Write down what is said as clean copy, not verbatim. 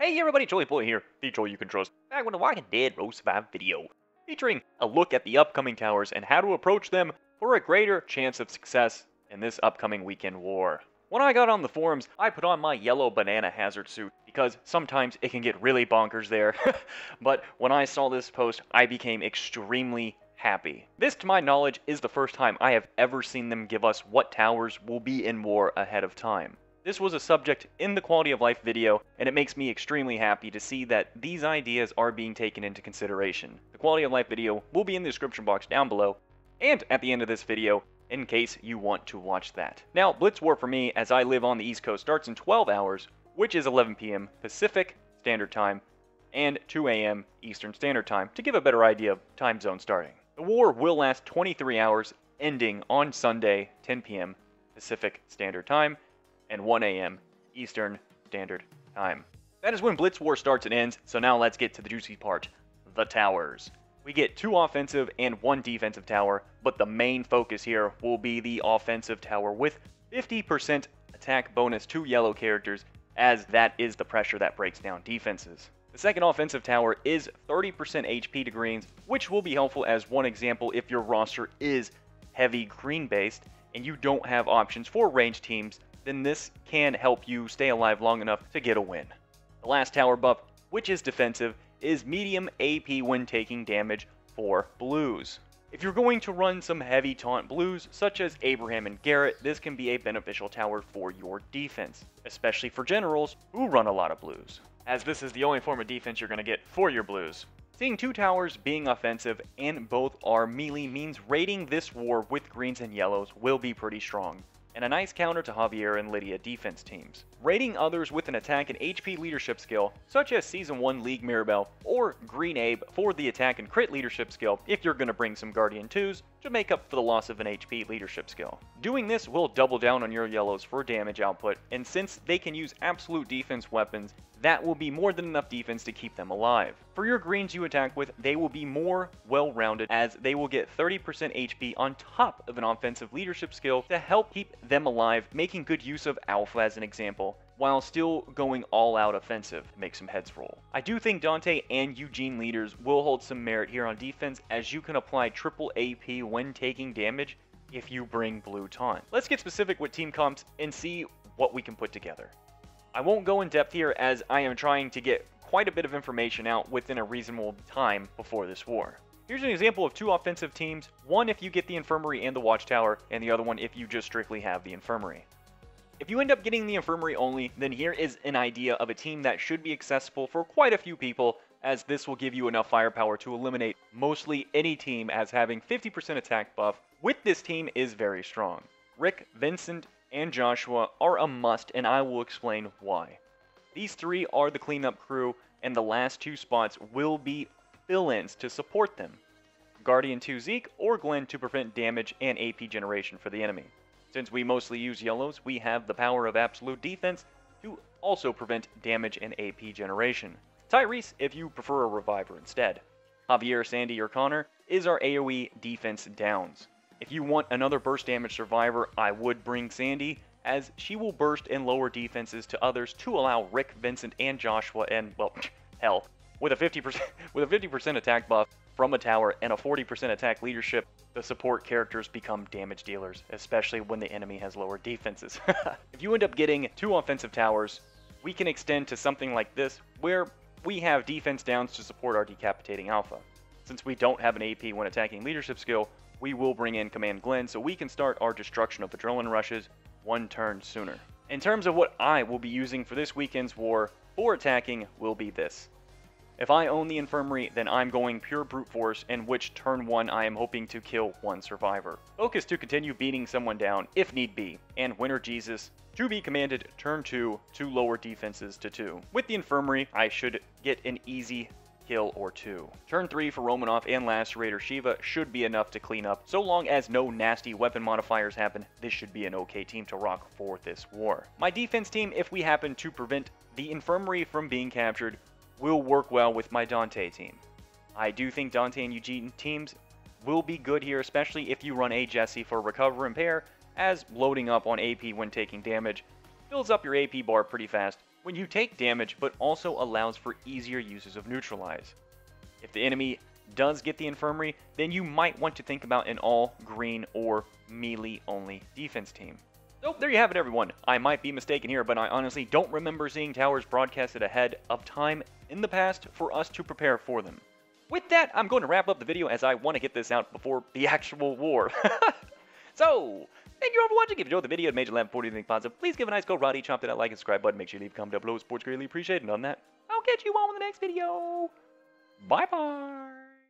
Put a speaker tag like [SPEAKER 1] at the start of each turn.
[SPEAKER 1] Hey everybody, Joey Boy here, the Joey you can trust, back with a Walking Dead Row Survive video, featuring a look at the upcoming towers and how to approach them for a greater chance of success in this upcoming weekend war. When I got on the forums, I put on my yellow banana hazard suit, because sometimes it can get really bonkers there, but when I saw this post, I became extremely happy. This, to my knowledge, is the first time I have ever seen them give us what towers will be in war ahead of time. This was a subject in the quality of life video, and it makes me extremely happy to see that these ideas are being taken into consideration. The quality of life video will be in the description box down below, and at the end of this video, in case you want to watch that. Now, Blitz War for me, as I live on the East Coast, starts in 12 hours, which is 11 p.m. Pacific Standard Time, and 2 a.m. Eastern Standard Time, to give a better idea of time zone starting. The war will last 23 hours, ending on Sunday, 10 p.m. Pacific Standard Time, and 1 a.m. Eastern Standard Time. That is when Blitz War starts and ends, so now let's get to the juicy part, the towers. We get 2 offensive and 1 defensive tower, but the main focus here will be the offensive tower with 50% attack bonus to yellow characters, as that is the pressure that breaks down defenses. The second offensive tower is 30% HP to greens, which will be helpful as one example if your roster is heavy green based and you don't have options for ranged teams, then this can help you stay alive long enough to get a win. The last tower buff, which is defensive, is medium AP when taking damage for blues. If you're going to run some heavy taunt blues, such as Abraham and Garrett, this can be a beneficial tower for your defense, especially for generals who run a lot of blues, as this is the only form of defense you're going to get for your blues. Seeing 2 towers being offensive and both are melee means raiding this war with greens and yellows will be pretty strong, and a nice counter to Javier and Lydia defense teams. Raiding others with an attack and HP leadership skill, such as Season 1 League Mirabelle or Green Abe for the attack and crit leadership skill if you're going to bring some Guardian 2s to make up for the loss of an HP leadership skill. Doing this will double down on your yellows for damage output, and since they can use absolute defense weapons, that will be more than enough defense to keep them alive. For your greens you attack with, they will be more well-rounded, as they will get 30% HP on top of an offensive leadership skill to help keep them alive, making good use of Alpha as an example, while still going all-out offensive to make some heads roll. I do think Dante and Eugene leaders will hold some merit here on defense, as you can apply triple AP when taking damage if you bring blue taunt. Let's get specific with team comps and see what we can put together. I won't go in depth here, as I am trying to get quite a bit of information out within a reasonable time before this war. Here's an example of 2 offensive teams, one if you get the infirmary and the watchtower, and the other one if you just strictly have the infirmary. If you end up getting the infirmary only, then here is an idea of a team that should be accessible for quite a few people, as this will give you enough firepower to eliminate mostly any team, as having 50% attack buff with this team is very strong. Rick, Vincent, and Joshua are a must, and I will explain why. These 3 are the cleanup crew, and the last 2 spots will be fill-ins to support them. Guardian 2 Zeke or Glenn to prevent damage and AP generation for the enemy. Since we mostly use yellows, we have the power of absolute defense to also prevent damage and AP generation. Tyrese if you prefer a reviver instead. Javier, Sandy, or Connor is our AoE defense downs. If you want another burst damage survivor, I would bring Sandy, as she will burst and lower defenses to others to allow Rick, Vincent, and Joshua, and, well, hell, with a 50% attack buff from a tower and a 40% attack leadership, the support characters become damage dealers, especially when the enemy has lower defenses. If you end up getting 2 offensive towers, we can extend to something like this, where we have defense downs to support our decapitating alpha. Since we don't have an AP when attacking leadership skill, we will bring in Command Glenn so we can start our destruction of adrenaline rushes 1 turn sooner. In terms of what I will be using for this weekend's war for attacking will be this. If I own the infirmary, then I'm going pure brute force, in which turn 1 I am hoping to kill 1 survivor. Focus to continue beating someone down if need be, and Winter Jesus to be commanded turn 2 to lower defenses to 2. With the infirmary, I should get an easy kill or 2. Turn 3 for Romanov and Lacerator Shiva should be enough to clean up. So long as no nasty weapon modifiers happen, this should be an okay team to rock for this war. My defense team, if we happen to prevent the infirmary from being captured, will work well with my Dante team. I do think Dante and Eugene teams will be good here, especially if you run a Jesse for Recover and Pair, as loading up on AP when taking damage fills up your AP bar pretty fast, when you take damage, but also allows for easier uses of neutralize. If the enemy does get the infirmary, then you might want to think about an all green or melee only defense team. So there you have it, everyone. I might be mistaken here, but I honestly don't remember seeing towers broadcasted ahead of time in the past for us to prepare for them. With that, I'm going to wrap up the video as I want to get this out before the actual war. So, thank you all for watching. If you enjoyed the video and made you laugh or anything positive, please give a nice go Roddy, chomp to that like and subscribe button. Make sure you leave a comment down below. Sports greatly appreciated. And on that, I'll catch you all in the next video. Bye-bye.